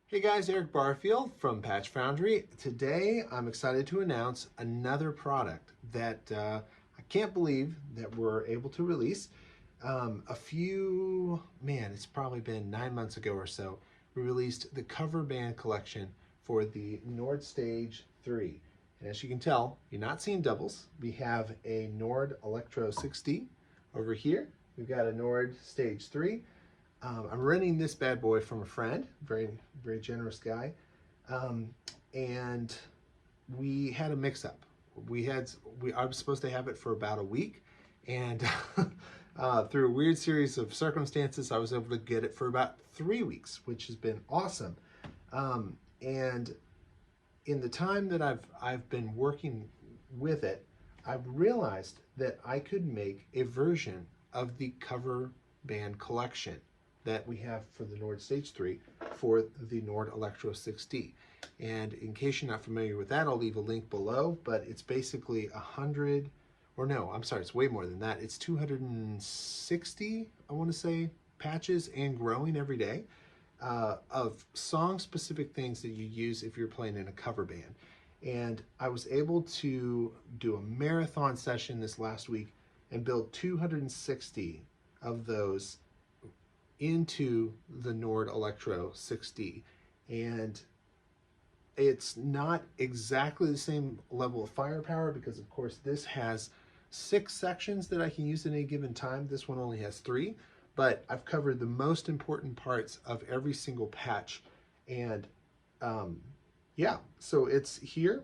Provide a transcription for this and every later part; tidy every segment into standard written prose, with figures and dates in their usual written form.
Hey guys, Eric Barfield from Patch Foundry. Today I'm excited to announce another product that I can't believe that we're able to release. It's probably been 9 months ago or so, we released the cover band collection for the Nord Stage 3. And as you can tell, you're not seeing doubles. We have a Nord Electro 6D over here. We've got a Nord Stage 3. I'm renting this bad boy from a friend, very, very generous guy. Um, and we had a mix up. I was supposed to have it for about a week. And through a weird series of circumstances, I was able to get it for about 3 weeks, which has been awesome. And in the time that I've been working with it, I've realized that I could make a version of the cover band collection that we have for the Nord Stage 3 for the Nord Electro 6D. And in case you're not familiar with that, I'll leave a link below, but it's basically 100, or no, I'm sorry, it's way more than that. It's 260, I want to say, patches and growing every day of song-specific things that you use if you're playing in a cover band. And I was able to do a marathon session this last week and build 260 of those into the Nord Electro 6D. And it's not exactly the same level of firepower because, of course, this has 6 sections that I can use at any given time. This one only has 3, but I've covered the most important parts of every single patch. And yeah, so it's here.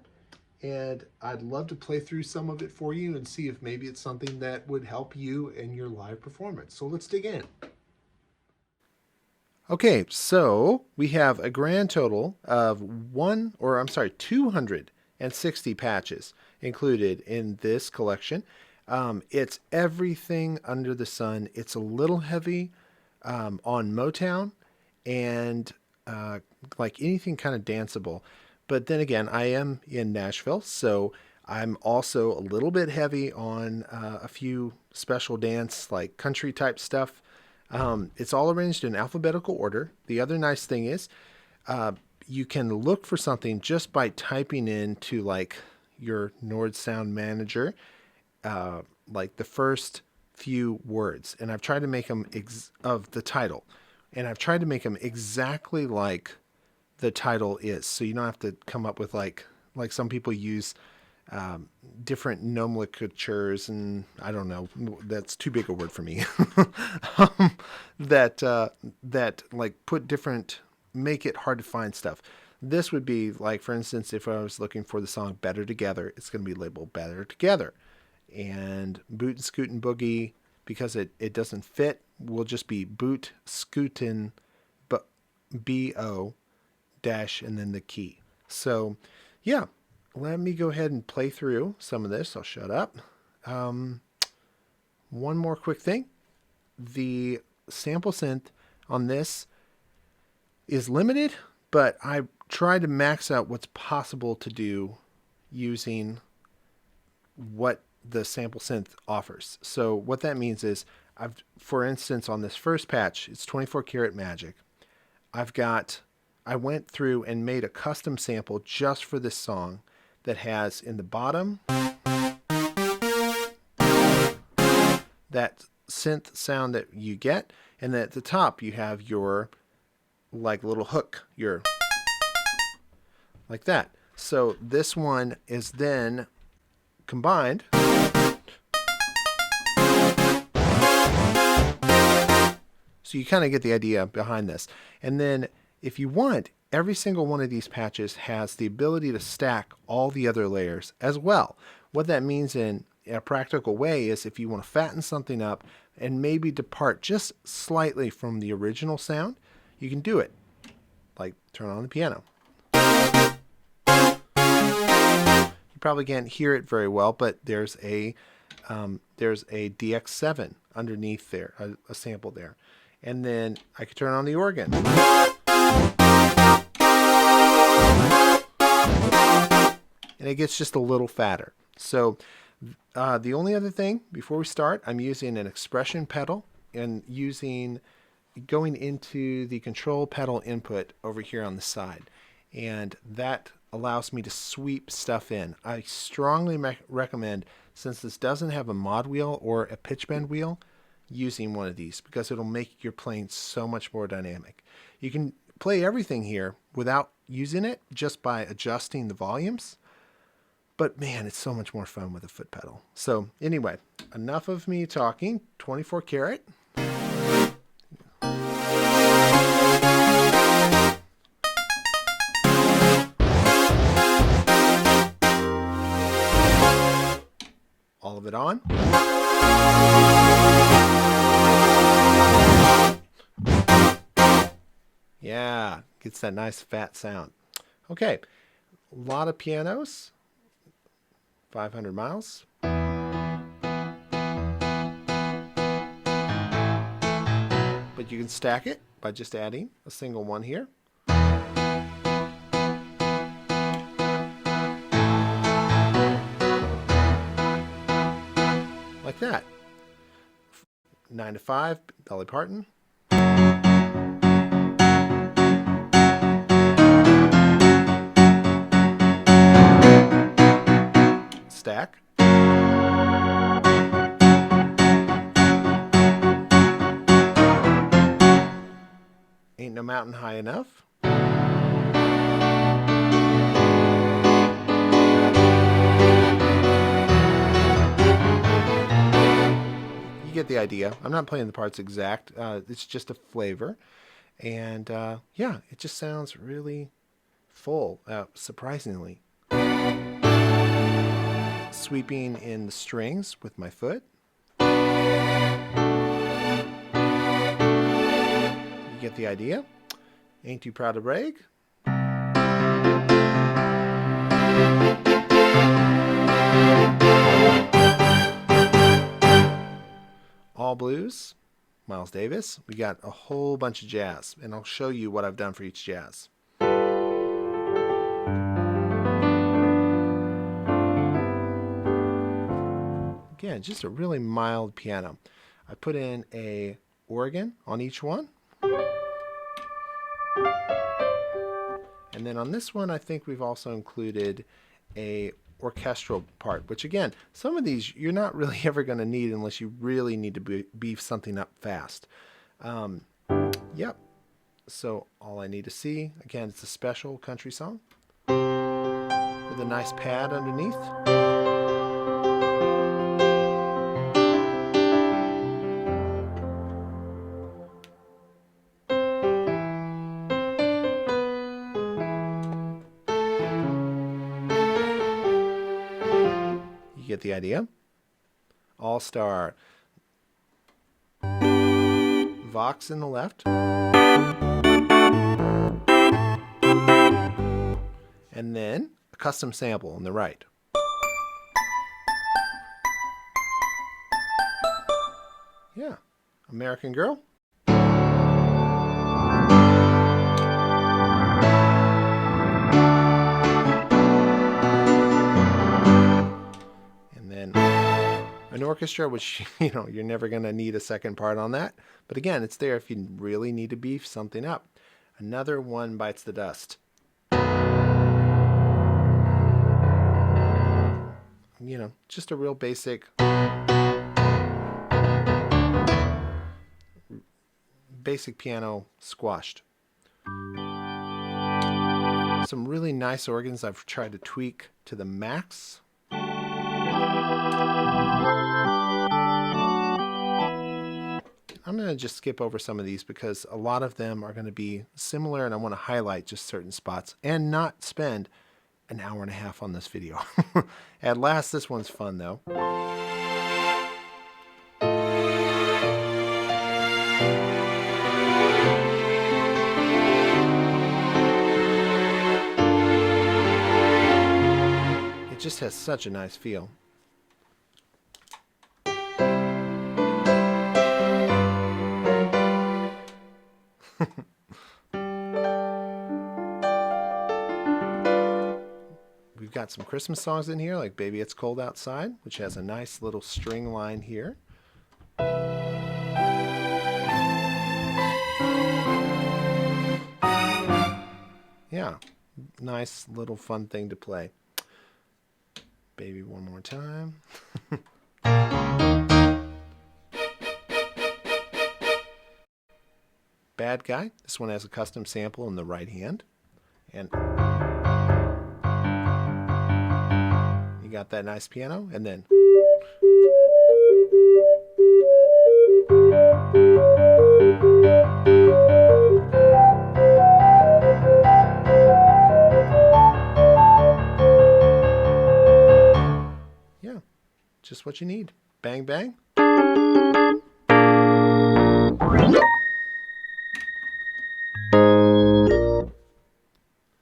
And I'd love to play through some of it for you and see if maybe it's something that would help you in your live performance. So let's dig in. Okay, so we have a grand total of 260 patches included in this collection. It's everything under the sun. It's a little heavy on Motown and like anything kind of danceable. But then again, I am in Nashville, so I'm also a little bit heavy on a few special dance, like country type stuff. It's all arranged in alphabetical order. The other nice thing is you can look for something just by typing into like your Nord Sound Manager, like the first few words. And I've tried to make them of the title. And I've tried to make them exactly like the title is. So you don't have to come up with like some people use different nomenclatures, and I don't know, that's too big a word for me. That like put different, make it hard to find stuff. This would be like, for instance, if I was looking for the song Better Together, it's going to be labeled Better Together. And Boot and Scootin' Boogie, because it doesn't fit, will just be Boot Scootin' B-O dash and then the key. So yeah, let me go ahead and play through some of this. I'll shut up. One more quick thing. The sample synth on this is limited, but I tried to max out what's possible to do using what the sample synth offers. So what that means is, for instance, on this first patch, it's 24 karat magic. I went through and made a custom sample just for this song that has in the bottom that synth sound that you get, and then at the top you have your like little hook, your like that. So this one is then combined. So you kind of get the idea behind this. And then if you want, every single one of these patches has the ability to stack all the other layers as well. What that means in a practical way is if you want to fatten something up and maybe depart just slightly from the original sound, you can do it. Like turn on the piano. You probably can't hear it very well, but there's a DX7 underneath there, a sample there. And then I could turn on the organ. And it gets just a little fatter. So the only other thing before we start, I'm using an expression pedal and using going into the control pedal input over here on the side, and that allows me to sweep stuff in. I strongly recommend, since this doesn't have a mod wheel or a pitch bend wheel, using one of these because it'll make your playing so much more dynamic. You can play everything here without using it, just by adjusting the volumes. But man, it's so much more fun with a foot pedal. So anyway, enough of me talking. 24 karat. All of it on. Yeah, gets that nice fat sound. Okay, a lot of pianos. 500 miles. But you can stack it by just adding a single one here. Like that. 9 to 5, Dolly Parton. Stack. Ain't No Mountain High Enough. You get the idea. I'm not playing the parts exact. It's just a flavor. And yeah, it just sounds really full, surprisingly. Sweeping in the strings with my foot. You get the idea. Ain't Too Proud to Brag. All blues, Miles Davis. We got a whole bunch of jazz, and I'll show you what I've done for each jazz. Again, just a really mild piano. I put in a organ on each one. And then on this one, I think we've also included a orchestral part, which again, some of these you're not really ever going to need unless you really need to beef something up fast. Yep. So all I need to see, again, it's a special country song with a nice pad underneath. Get the idea. All-star Vox in the left, and then a custom sample on the right. Yeah, American Girl. An orchestra, which, you know, you're never going to need a second part on that. But again, it's there if you really need to beef something up. Another One Bites the Dust. You know, just a real basic piano squashed. Some really nice organs I've tried to tweak to the max. I'm going to just skip over some of these because a lot of them are going to be similar, and I want to highlight just certain spots and not spend an hour and a half on this video. At last, this one's fun though. It just has such a nice feel. We've got some Christmas songs in here, like Baby It's Cold Outside, which has a nice little string line here. Yeah, nice little fun thing to play. Baby, one more time. Bad Guy. This one has a custom sample in the right hand. And you got that nice piano, and then yeah, just what you need. Bang, bang.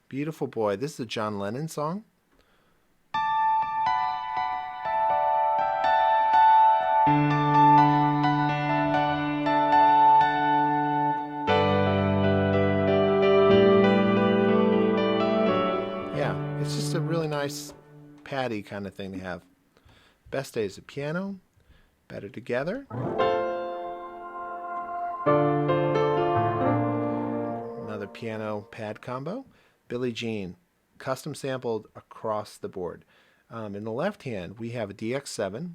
Beautiful Boy. This is a John Lennon song. Yeah, it's just a really nice patty kind of thing to have. Best Days of Piano, Better Together. Another piano pad combo. Billie Jean, custom sampled across the board. In the left hand, we have a DX7.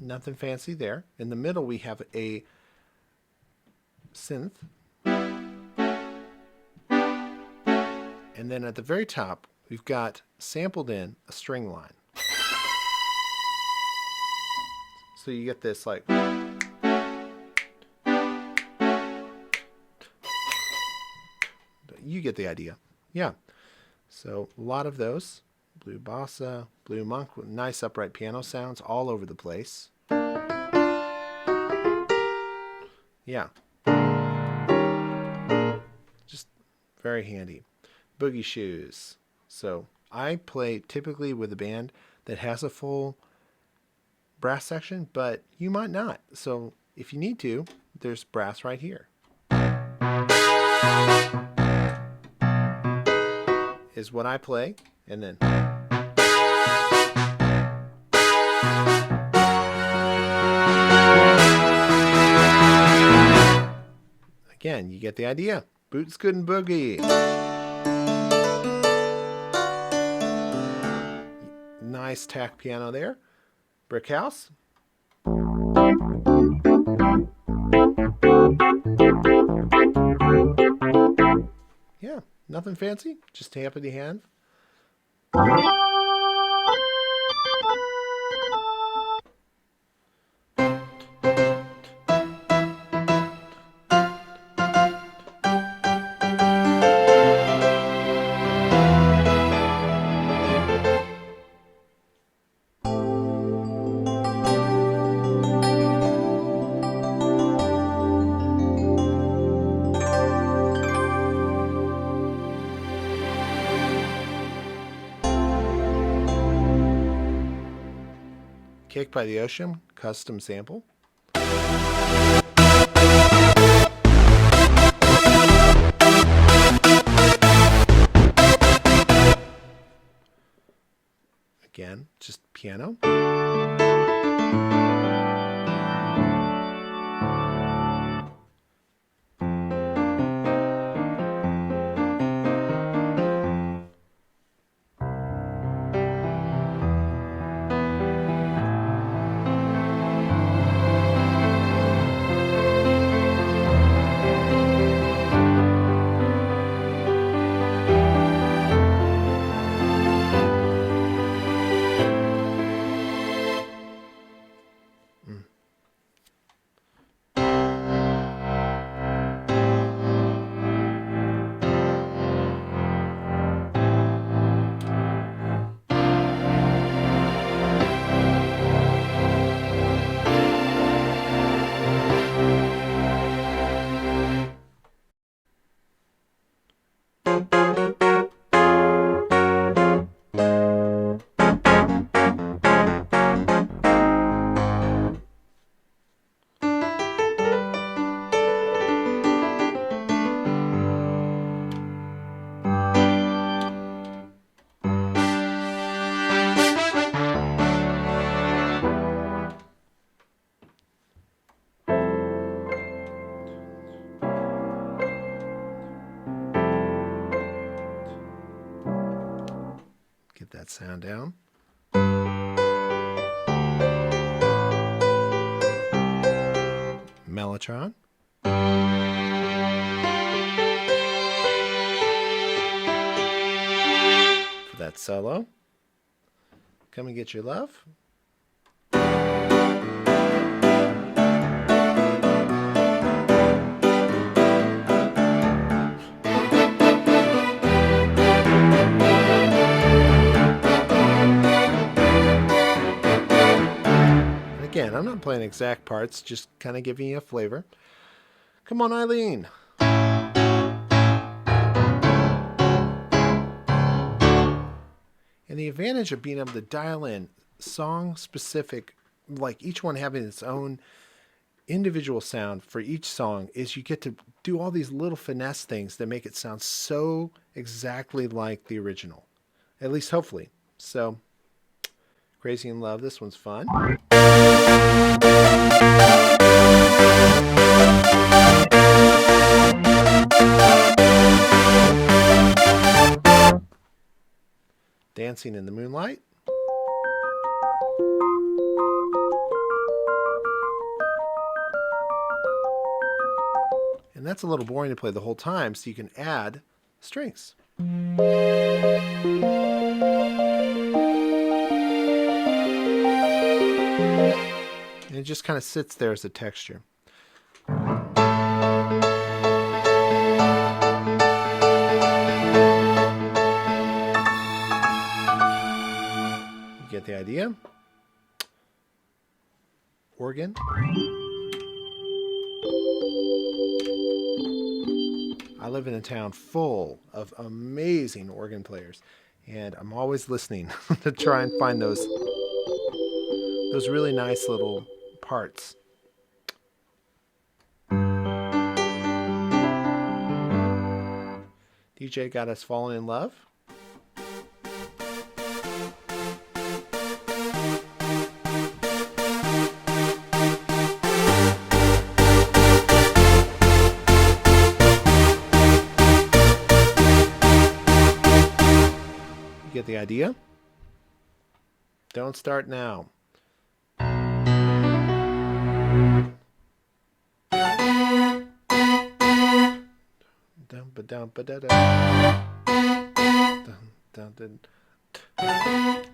Nothing fancy there. In the middle, we have a synth. And then at the very top, we've got sampled in a string line. So you get this like... You get the idea. Yeah. So a lot of those. Blue Bossa, Blue Monk, with nice upright piano sounds all over the place. Yeah. Just very handy. Boogie Shoes. So I play typically with a band that has a full brass section, but you might not. So if you need to, there's brass right here. Is what I play, and then again, you get the idea. Boots Good and Boogie. Nice tack piano there. Brick House. Yeah, nothing fancy, just happy to hand. Cake by the Ocean, custom sample. Again, just piano. that sound down. Mellotron. For that solo. Come and get your love. Again, I'm not playing exact parts, just kind of giving you a flavor. Come on, Eileen. And the advantage of being able to dial in song-specific, like each one having its own individual sound for each song, is you get to do all these little finesse things that make it sound so exactly like the original. At least, hopefully. So, Crazy in Love, this one's fun. Dancing in the Moonlight. And that's a little boring to play the whole time, so you can add strings. And it just kind of sits there as a texture. You get the idea? Organ. I live in a town full of amazing organ players, and I'm always listening to try and find those really nice little parts. DJ got us falling in love. You get the idea? Don't start now.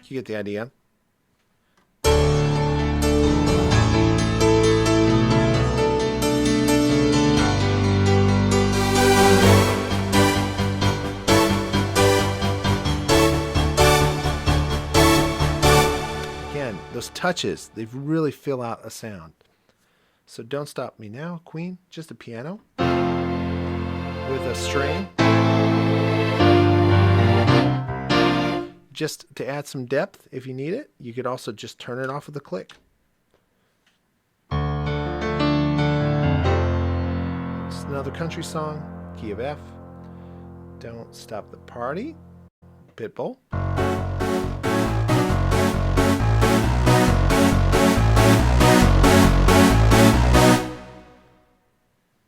You get the idea. Again, those touches, they really fill out a sound. So Don't Stop Me Now, Queen, just a piano with a string. Just to add some depth, if you need it, you could also just turn it off with a click. It's another country song, key of F. Don't Stop the Party, Pitbull.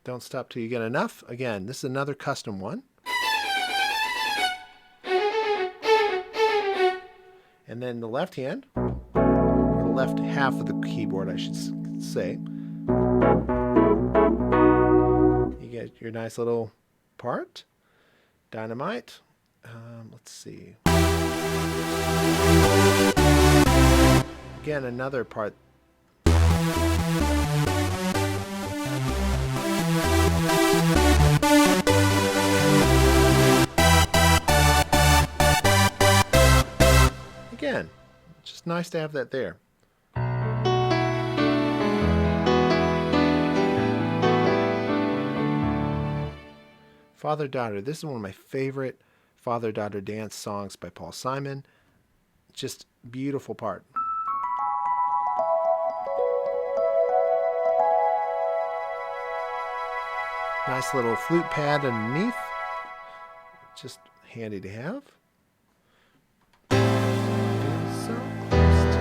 Don't Stop Till You Get Enough. Again, this is another custom one. And then the left hand, or the left half of the keyboard, I should say. You get your nice little part. Dynamite. Let's see. Again, another part. Again, just nice to have that there. Father-Daughter. This is one of my favorite father-daughter dance songs by Paul Simon. Just beautiful part. Nice little flute pad underneath. Just handy to have. So close to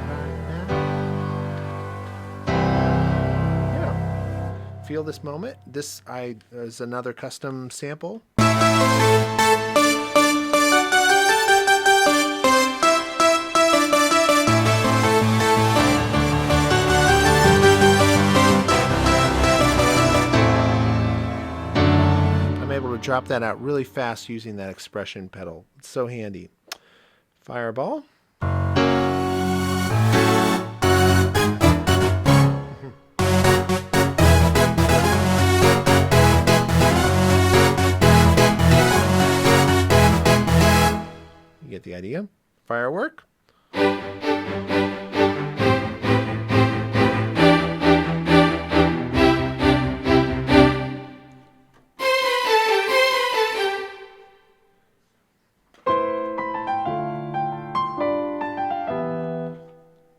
right now. Yeah. Feel this moment. This is another custom sample. drop that out really fast using that expression pedal. It's so handy. Fireball. You get the idea. Firework.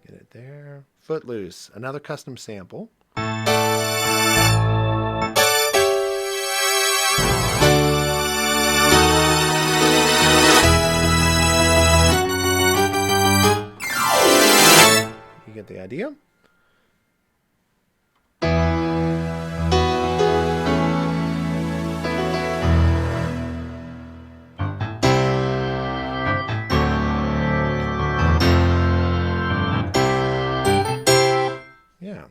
Get it there. Footloose, another custom sample. You get the idea. Yeah.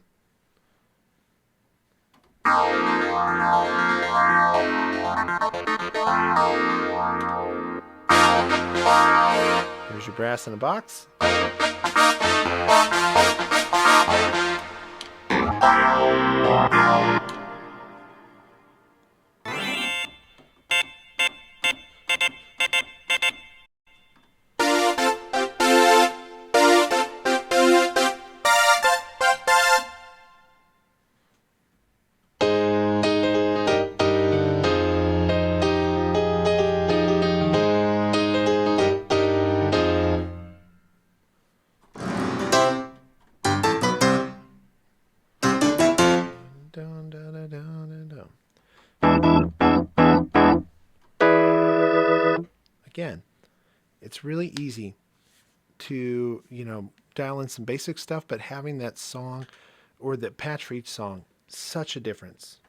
Here's your brass in a box. Dun, dun, dun, dun, dun, dun. Again, it's really easy to, dial in some basic stuff, but having that song or that patch for each song, such a difference.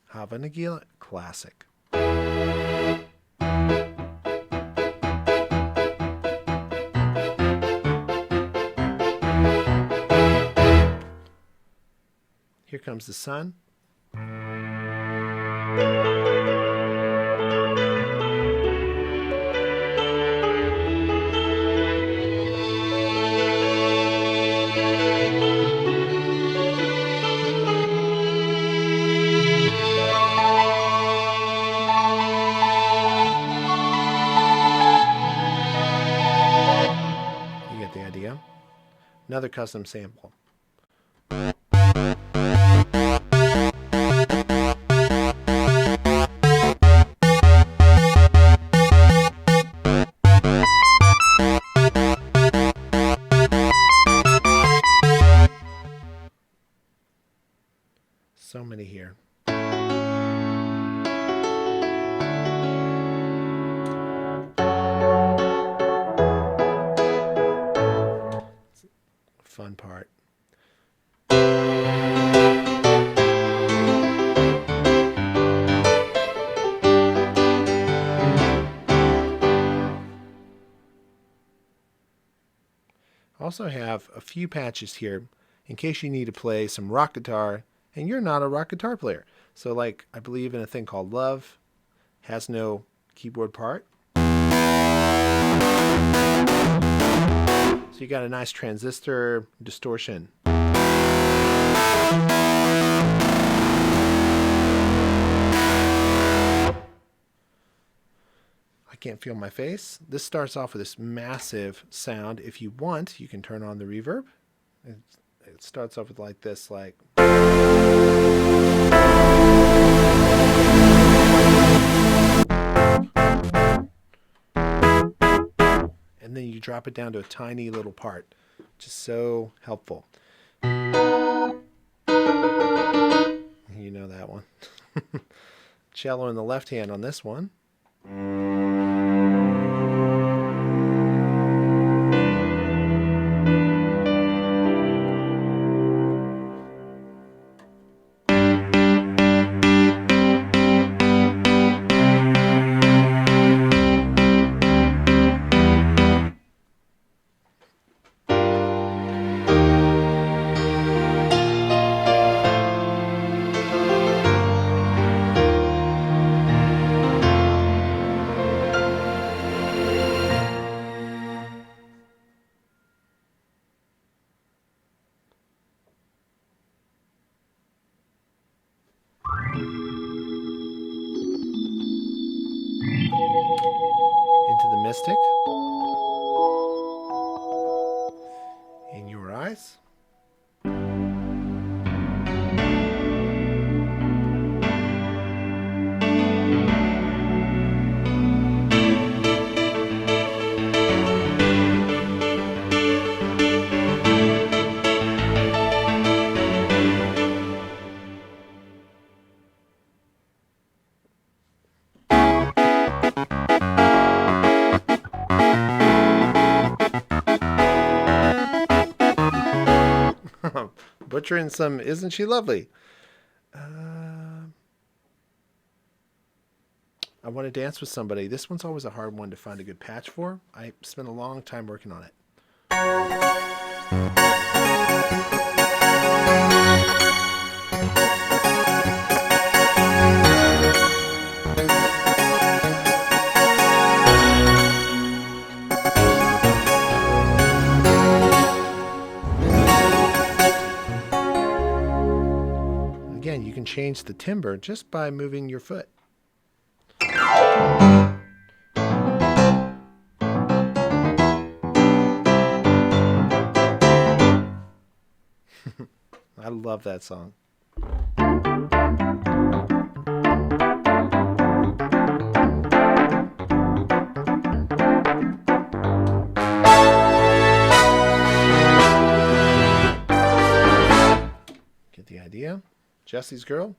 Hava Nagila, classic. Here comes the sun. You get the idea. Another custom sample. So many here. Fun part. I also have a few patches here in case you need to play some rock guitar and you're not a rock guitar player. So like I believe in a thing called Love, has no keyboard part. So you got a nice transistor distortion. I can't feel my face. This starts off with this massive sound. If you want, you can turn on the reverb. It starts off with like this, like. And then you drop it down to a tiny little part, which is so helpful. You know that one. Cello in the left hand on this one. plastic in your eyes. Butchering some Isn't She Lovely? I Want to Dance with Somebody. This one's always a hard one to find a good patch for. I spent a long time working on it. Again, you can change the timbre just by moving your foot. I love that song. Get the idea? Jesse's Girl.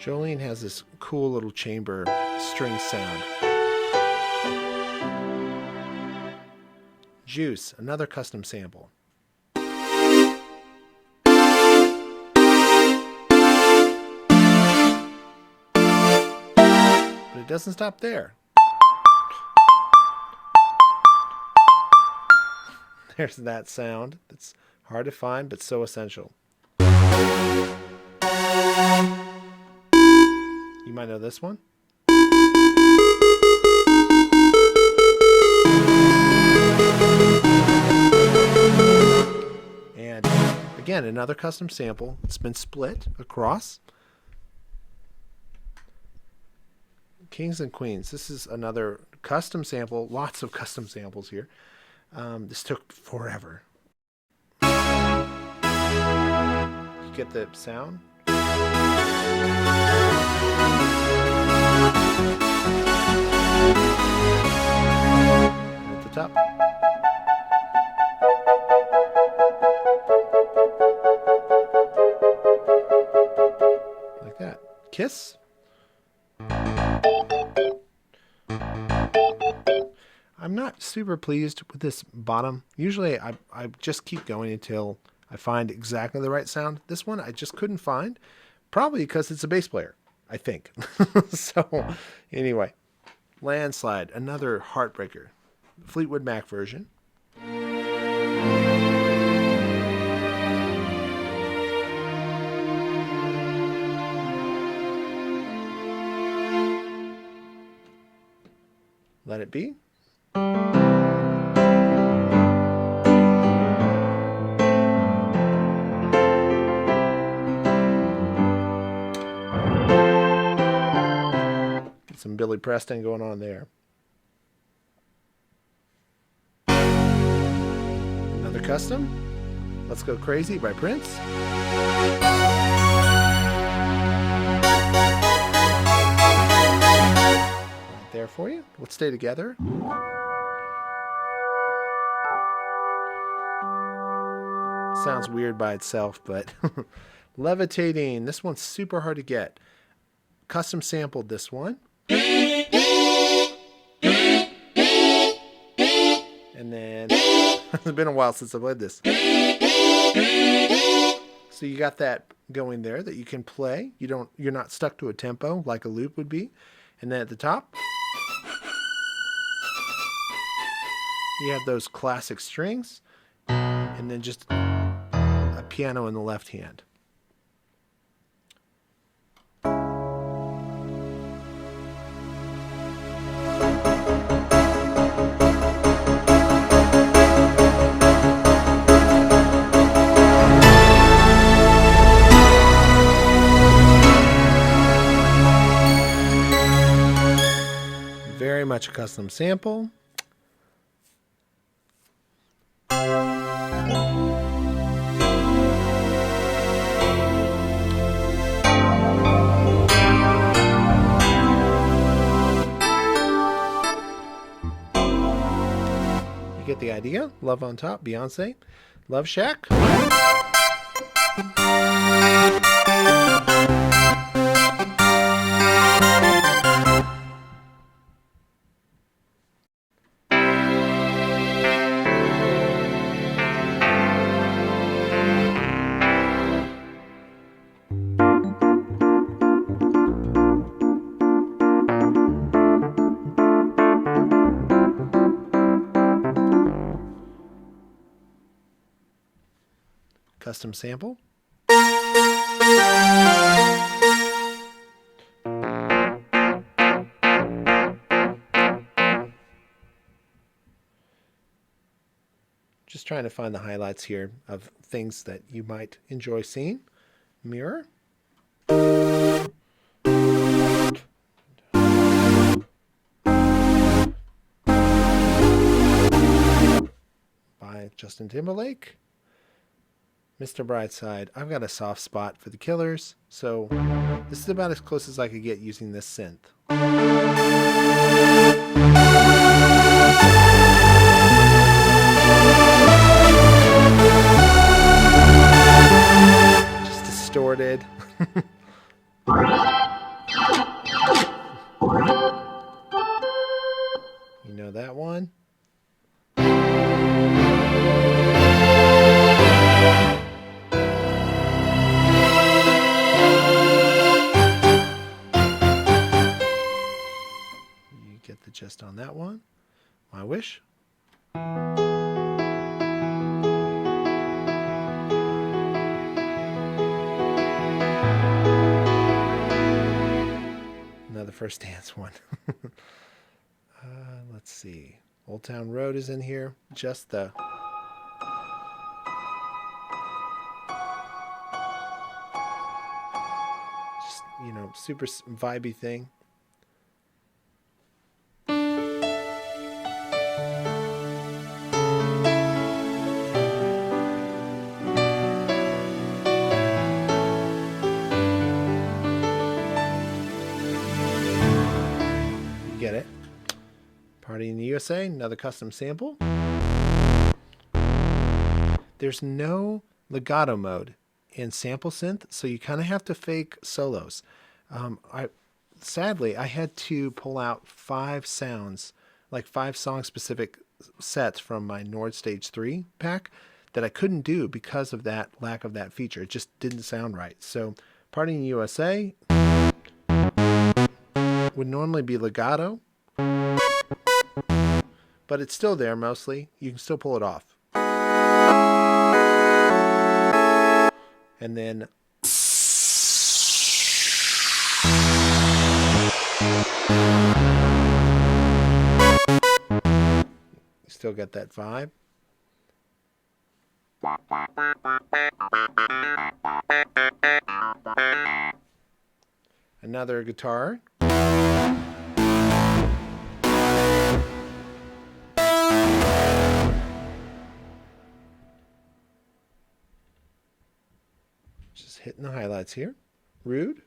Jolene has this cool little chamber string sound. Juice, another custom sample. But it doesn't stop there. There's that sound that's hard to find but so essential. You might know this one. And again, another custom sample. It's been split across. Kings and Queens. This is another custom sample. Lots of custom samples here. This took forever. You get the sound? At the top. Like that. Kiss. I'm not super pleased with this bottom. Usually I just keep going until I find exactly the right sound. This one I just couldn't find. Probably because it's a bass player, I think. So anyway, Landslide, another heartbreaker. Fleetwood Mac version. Let It Be. Get some Billy Preston going on there. Another custom. Let's Go Crazy by Prince. There for you. Let's Stay Together. Sounds weird by itself, but Levitating. This one's super hard to get. Custom sampled this one. And then it's been a while since I played this. So you got that going there that you can play. You're not stuck to a tempo like a loop would be. And then at the top, you have those classic strings, and then just a piano in the left hand. much a custom sample. You get the idea. Love on top, Beyonce. Love Shack. Custom sample. Just trying to find the highlights here of things that you might enjoy seeing. Mirror. By Justin Timberlake. Mr. Brightside. I've got a soft spot for the Killers, so this is about as close as I could get using this synth. Just distorted. You know that one? Get the gist on that one. My Wish. Another First Dance one. Let's see. Old Town Road is in here. Just the... Just, you know, super vibey thing. Get it. Party in the USA, another custom sample. There's no legato mode in sample synth, so you kind of have to fake solos. Sadly, I had to pull out 5 sounds, like 5 song-specific sets from my Nord Stage 3 pack that I couldn't do because of that lack of that feature. It just didn't sound right. So Party in the USA would normally be legato, but it's still there mostly. You can still pull it off. And then you still get that vibe. Another guitar. Just hitting the highlights here. Rude.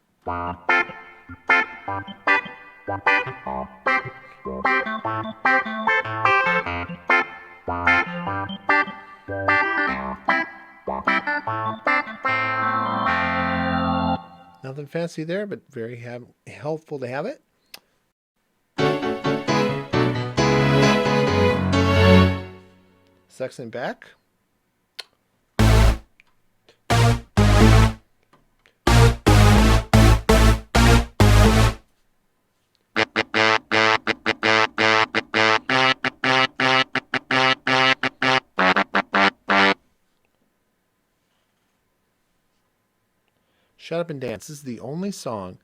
Nothing fancy there, but very helpful to have it. Saxon back. Shut Up and Dance. This is the only song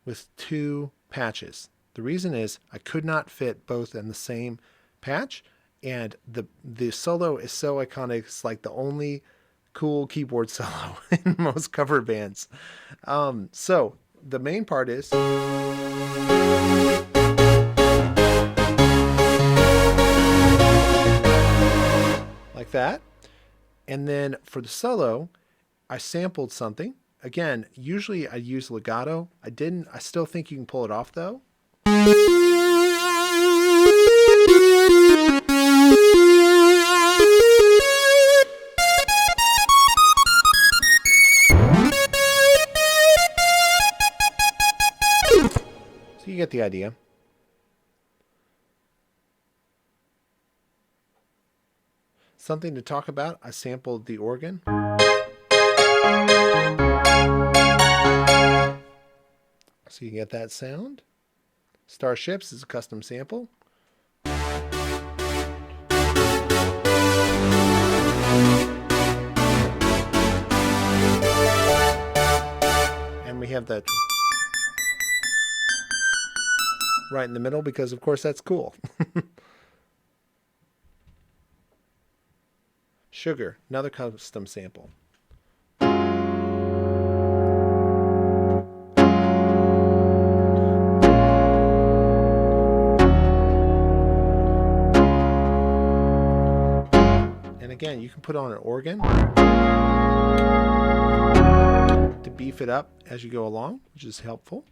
with 2 patches. The reason is I could not fit both in the same patch, and the solo is so iconic. It's like the only cool keyboard solo in most cover bands. So the main part is like that. And then for the solo, I sampled something. Again, usually I use legato. I didn't. I still think you can pull it off though. So you get the idea. Something to talk about, I sampled the organ. So you get that sound. Starships is a custom sample. And we have that right in the middle because, of course, that's cool. Sugar, another custom sample. And again, you can put on an organ to beef it up as you go along, which is helpful.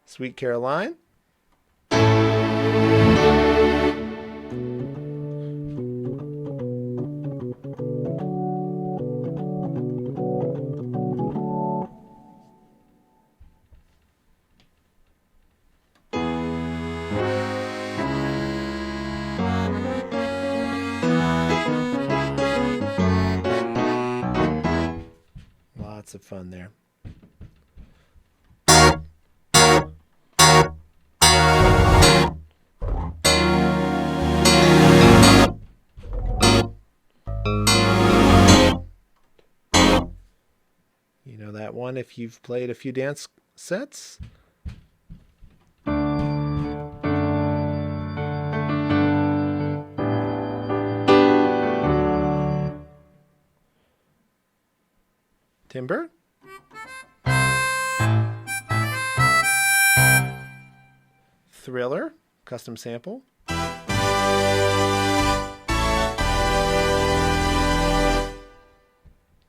Sweet Caroline. Lots of fun there. You know that one if you've played a few dance sets. Timber. Thriller, custom sample.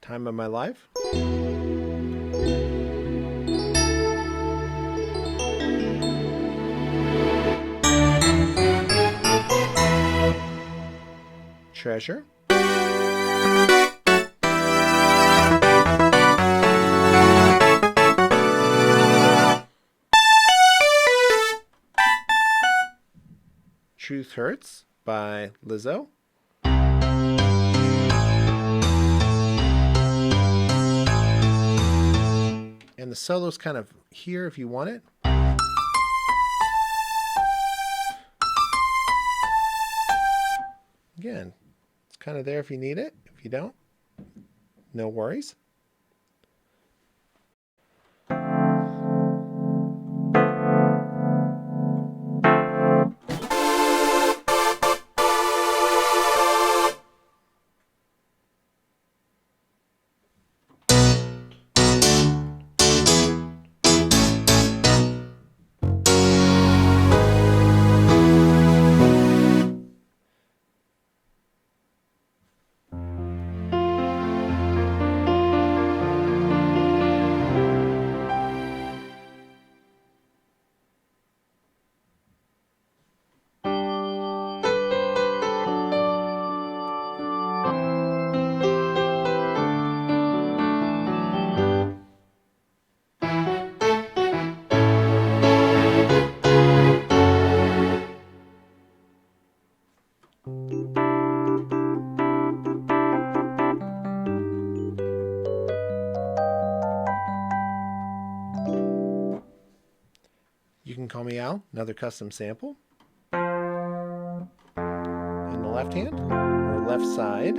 Time of My Life. Treasure. Truth Hurts by Lizzo. And the solo's kind of here if you want it. Again, it's kind of there if you need it. If you don't, no worries. You Can Call Me Al, another custom sample. In the left hand, or left side.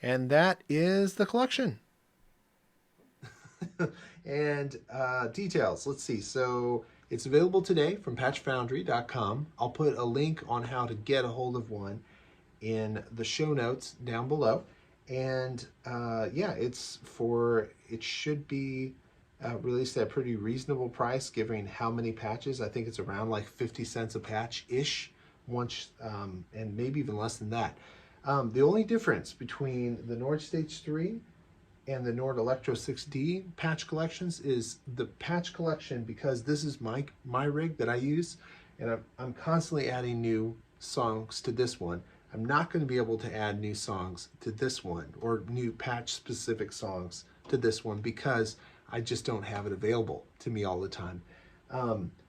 And that is the collection. And details, let's see. So it's available today from patchfoundry.com. I'll put a link on how to get a hold of one in the show notes down below. And yeah, it should be released at a pretty reasonable price given how many patches. I think it's around like 50 cents a patch-ish, once, and maybe even less than that. The only difference between the Nord Stage 3 and the Nord Electro 6D patch collections is the patch collection, because this is my rig that I use, and I'm constantly adding new songs to this one. I'm not going to be able to add new songs to this one, or new patch specific songs to this one, because I just don't have it available to me all the time.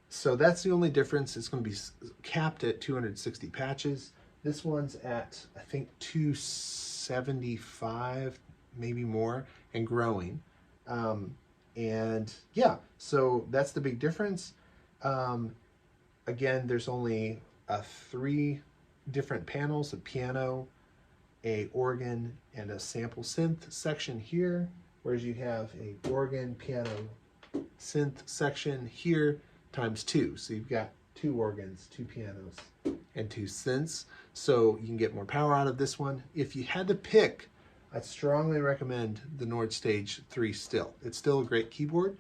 So that's the only difference. It's going to be capped at 260 patches. This one's at, I think, 275, maybe more, and growing. And yeah, so that's the big difference. Again, there's only 3 different panels: a piano, a organ, and a sample synth section here, whereas you have a organ, piano, synth section here times 2. So you've got 2 organs, 2 pianos, and 2 synths. So you can get more power out of this one. If you had to pick, I'd strongly recommend the Nord Stage 3 still. It's still a great keyboard.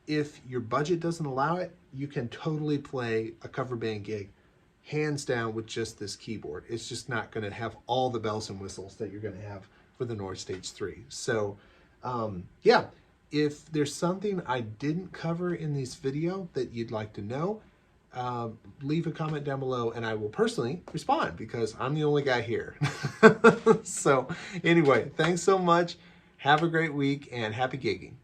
If your budget doesn't allow it, you can totally play a cover band gig hands down with just this keyboard. It's just not going to have all the bells and whistles that you're going to have for the Nord Stage 3. So yeah, if there's something I didn't cover in this video that you'd like to know, leave a comment down below and I will personally respond, because I'm the only guy here. So anyway, thanks so much. Have a great week and happy gigging.